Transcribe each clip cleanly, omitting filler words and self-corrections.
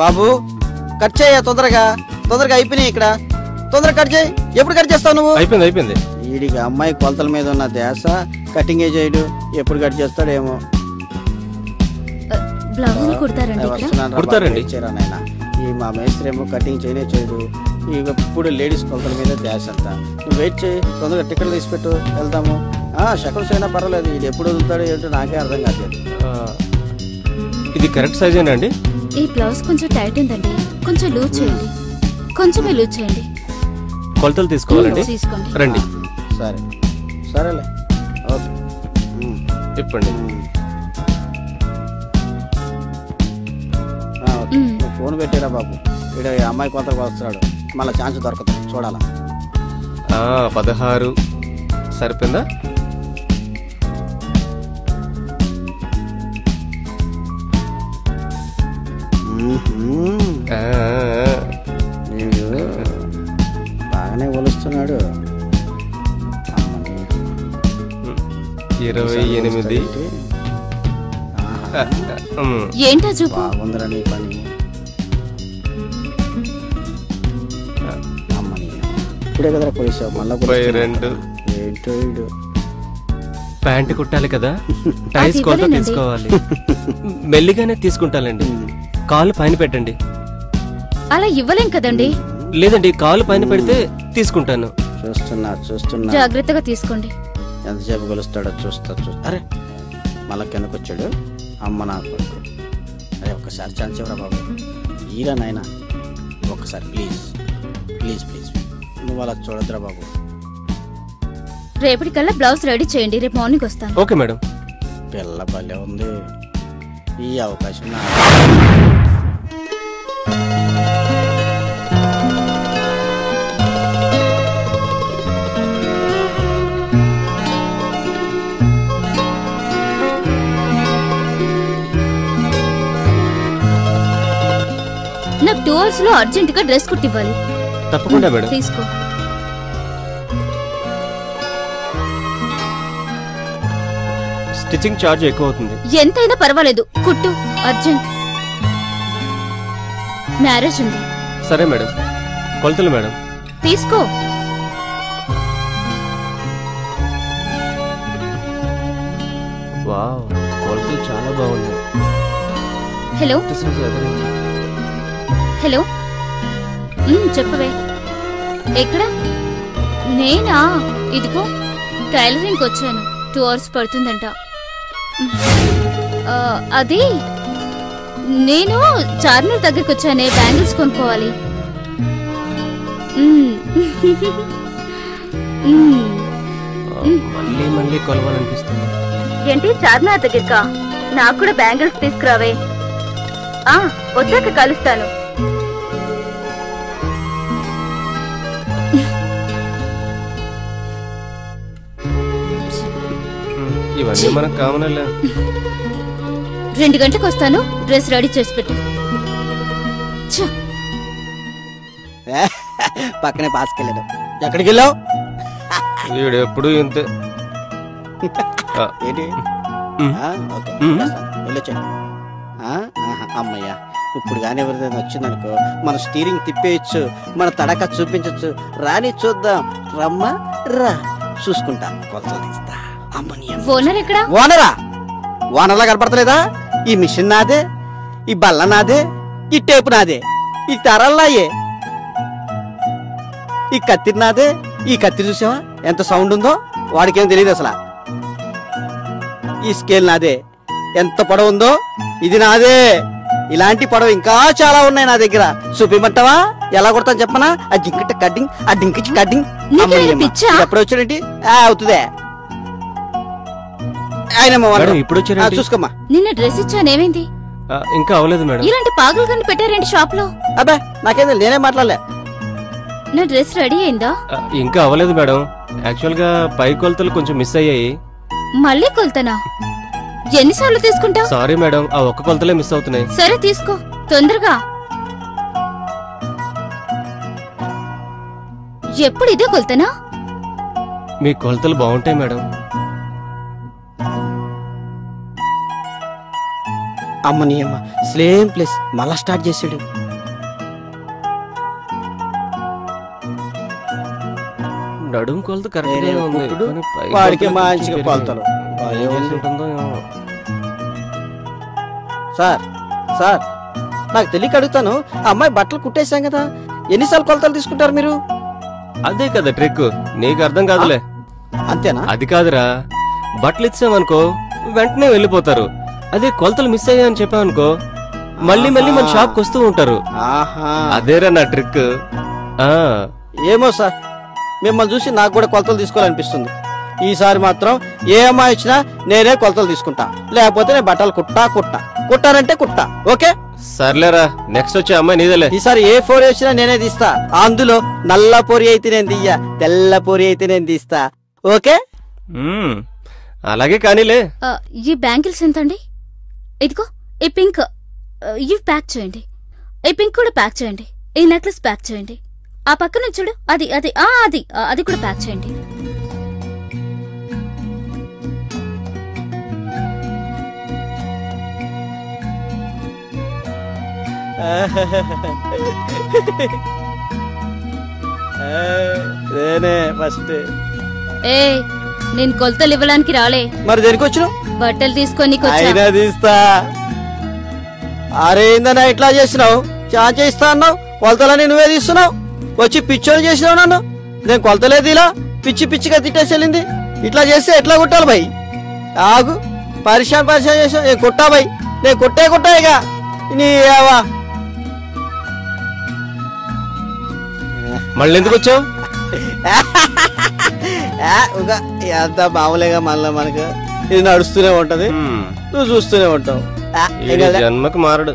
బాబు cut చేయ తొందరగా అయిపోయినాయి ఇక్కడ. తొందరగా కట్ చేయి. ఎప్పుడు కట్ చేస్తావు నువ్వు? అయిపోయింది. వీడికి అమ్మాయి కొలతల మీద ఉన్న ధ్యాస, కటింగే చేయడు. ఎప్పుడు కట్ చేస్తాడేమో. కుడతారండి. ఈ మా మేస్త్రి ఏమో కటింగ్ చేయడు. ఇప్పుడు లేడీస్ కొలతల మీద ధ్యాస అంతా. నువ్వు వెయిట్ చేయి, తొందరగా టికెట్ తీసిపెట్టు, వెళ్తాము. షకల్స్ అయినా పర్వాలేదు. ఇది ఎప్పుడు వదులుతాడో ఏంటో నాకే అర్థం కాదు. ఇది కరెక్ట్ సైజేనా అండి? ఈ బ్లౌజ్ కొంచెం టైట్ ఉందండి, కొంచెం లూజ్ చేయండి. కొంచెమే లూజ్ చేయండి. కొలతలు తీసుకోవాలండి. తీసుకోండి. రండి. సరేలే. ఓకే చెప్పండి. ఫోన్ పెట్టారా బాబు? ఇక్కడ అమ్మాయి కొలతకు వస్తున్నాడు. మళ్ళీ ఛాన్స్ దొరకదు, చూడాలా. 16 సరిపోయిందా? బాగానే ఒలుస్తున్నాడు. 28. ఏంటా చూపు? బాగుందిరా నీ పని. అమ్మని ఇప్పుడే కదరా కొలిసావు, మళ్ళా 32. ఏంటో ప్యాంట్ కుట్టాలి కదా, టైస్ కొలత తీసుకోవాలి. మెల్లిగానే తీసుకుంటానండి. కాలు పైన పెట్టండి. అలా ఇవ్వలేం కదండి. లేదండి, కాలు పైన పెడితే తీసుకుంటాను. చూస్తున్నా జాగ్రత్తగా తీసుకోండి. ఎంతసేపు కొలుస్తాడో చూస్తా. అరే మళ్ళా కిందకు వచ్చాడు. అమ్మ నా కొడుకు. అరే ఒక్కసారి ఛాన్స్ ఇవ్వరా బాబు. ఈరా నాయన ఒక్కసారి ప్లీజ్. నువ్వు అలా చూడద్దురా బాబు. రేపటికల్లా బ్లౌజ్ రెడీ చేయండి, రేపు మార్నింగ్ వస్తాను. Okay madam. పిల్ల భలే ఉంది. ఈ అవకాశం నాకు 2 hours లో అర్జెంట్ గా డ్రెస్ కుట్టివ్వాలి. తప్పకుండా మేడం. తీసుకో. స్టిచ్చింగ్ చార్జ్ ఎక్కువ అవుతుంది. ఎంతైనా పర్వాలేదు, కుట్టు. అర్జెంట్. మ్యారేజ్ ఉంది. సరే మేడం. కొలతలు మేడం. తీసుకో. వావ్, కొలతలు చాలా బాగున్నాయి. హలో చెప్పవే. ఎక్కడ? నేనా? ఇదిగో టైలరింగ్ వచ్చాను. 2 hours పడుతుందంట. అది నేను చార్మినార్ దగ్గరికి వచ్చానే, బ్యాంగిల్స్ కొనుక్కోవాలి. మళ్ళీ కొలవాలనిపిస్తుంది. ఏంటి చార్మినార్ దగ్గరకా? నాకు కూడా బ్యాంగిల్స్ తీసుకురావే. వచ్చాక కలుస్తాను. ఇవన్నీ మనకు కామనలే. 2 గంటలకు వస్తాను. డ్రెస్ రెడీ చేసి పెట్టు. పక్కనే పాసుకెళ్ళాడు. ఎక్కడికి వెళ్ళావు? వీడు ఎప్పుడు ఇంతే. ఏంటి? అమ్మయ్యా, ఇప్పుడు కానీ ఎవరిదైనా వచ్చిందనుకో మన స్టీరింగ్ తిప్పేయచ్చు, మన తడక చూపించచ్చు. రాని చూద్దాం. రమ్మా రా, చూసుకుంటా, కొలతలు తీస్తా. ఓనర్ ఎక్కడ? ఓనర్లా కనపడతలేదా? ఈ మిషన్ నాదే, ఈ బల్ల నాదే, ఈ టేపు నాదే, ఈ తరల్లాయే, ఈ కత్తిరి నాదే. ఈ కత్తిరి చూసావా ఎంత సౌండ్ ఉందో? వాడికేం తెలియదు అసలు. ఈ స్కేల్ నాదే, ఎంత పొడవు ఉందో. ఇది నాదే. ఇలాంటి పొడవు ఇంకా చాలా ఉన్నాయి నా దగ్గర. చూపిమంటావా? ఎలా కొడతాను చెప్పనా? ఆ జింకట కడ్డింగ్, ఆ డింకిచ్చి కడ్డింగ్. ఎప్పుడు వచ్చాడేంటి? అవుతుందే ఆయన ఇప్పుడు చూసుకోమ్మా. నిన్న డ్రెస్ ఇచ్చాను, ఏమైంది? ఇంకా అవ్వలేదు మేడం. ఇలాంటి పాగలు కని పెట్టారేంటి షాప్ లో? అబ్బా నాకేదో, నేనే మాట్లాడలే. నా డ్రెస్ రెడీ అయిందా? ఇంకా అవ్వలేదు మేడం. యాక్చువల్ గా పై కొలతలు కొంచెం మిస్ అయ్యాయి. మళ్ళీ కొలతనా? ఎన్నిసార్లు తీసుకుంటా? సారీ మేడం, ఆ ఒక్క కొలతలే మిస్ అవుతున్నాయి. సరే తీసుకో తొందరగా. ఎప్పుడు ఇదే కొలతనా? మీ కొలతలు బాగుంటాయి మేడం. అమ్మని అమ్మ సేమ్ ప్లేస్ మళ్ళా స్టార్ట్ చేసాడు. నడుము కొలత కరెక్ట్ గా ఉంది, ఇప్పుడు కానీ పై వాడికి కొలతలు మంచిగా కొంచెం కొలతలు. పెరిగాయి. ఏం చేసి ఉంటుందో ఏమో. సార్ సార్ నాకు తెలియక అడుగుతాను, ఆ అమ్మాయి బట్టలు కుట్టేశాం కదా, ఎన్నిసార్లు కొలతలు తీసుకుంటారు మీరు? అదే కదా ట్రిక్, నీకు అర్థం కాదులే. అంతేనా? అది కాదురా, బట్టలు ఇచ్చామనుకో వెంటనే వెళ్ళిపోతారు. అదే కొలతలు మిస్ అయ్యాయని చెప్పామనుకో మళ్ళీ మళ్ళీ మన షాప్కి వస్తూ ఉంటారు. ఆహా, అదేరా నా ట్రిక్. ఏమో సార్, మిమ్మల్ని చూసి నాకు కూడా కొలతలు తీసుకోవాలనిపిస్తుంది. ఈసారి మాత్రం ఏ అమ్మాయి వచ్చినా నేనే కొలతలు తీసుకుంటా, లేకపోతే నేను బట్టలు కుట్టారంటే కుట్టా. ఓకే సర్లేరా, నెక్స్ట్ వచ్చే అమ్మాయి నీదేలే. ఈసారి ఏ పొరి వచ్చినా నేనే తీస్తా, అందులో నల్ల పొరి అయితే నేను తీయ్యా, తెల్ల పొరి అయితే నేను తీస్తా. ఓకే అలాగే కానీలే. ఈ బ్యాంగిల్స్ ఎంతండి? ఇదిగో ఈ పింక్, ఇవి ప్యాక్ చేయండి. ఈ పింక్ కూడా ప్యాక్ చేయండి. ఈ నెక్లెస్ ప్యాక్ చేయండి. ఆ పక్కన చూడు, అది అది అది అది కూడా ప్యాక్ చేయండి. నేనే ఫస్ట్. ఏ నేను కొలతలు ఇవ్వడానికి రాలే, మరి దేనికి వచ్చినావు? బట్టలు తీసుకొని అయినా తీస్తా. అరే ఏందన్నా ఇట్లా చేసినావు? ఛాన్స్ ఇస్తా అన్నావు, కొలతలని నువ్వే తీస్తున్నావు. వచ్చి పిచ్చోని చేసినావు నన్ను. నేను కొలతలేదు, ఇలా పిచ్చి పిచ్చిగా తిట్టేసి వెళ్ళింది. ఇట్లా చేస్తే ఎట్లా కొట్టాలి భయ్? ఆగు, పరిశాన్ చేసావు. నేను కొట్టా భయ్, నేను కొట్టా ఇక నీ ఏవా. మళ్ళీ ఎందుకు వచ్చావు? ఎంత మామూలుగా మళ్ళా మనకు ఇది నడుస్తూనే ఉంటది, నువ్వు చూస్తూనే ఉంటావు. జన్మకు మారడు.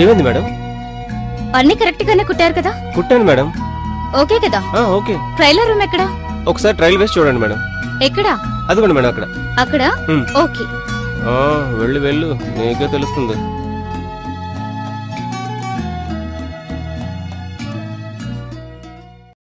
ఏమైంది మేడం? అన్ని కరెక్ట్ గానే కుట్టారు కదా? కుట్టాను మేడం. ఓకే కదా? ఓకే. ట్రైలర్ రూమ్ ఎక్కడా? ఒకసారి ట్రైల్ వేసి చూడండి మేడం. ఎక్కడా? అదిగోండి మేడం అక్కడ. అక్కడ? ఓకే. వెళ్ళు వెళ్ళు, నీకే తెలుస్తుంది.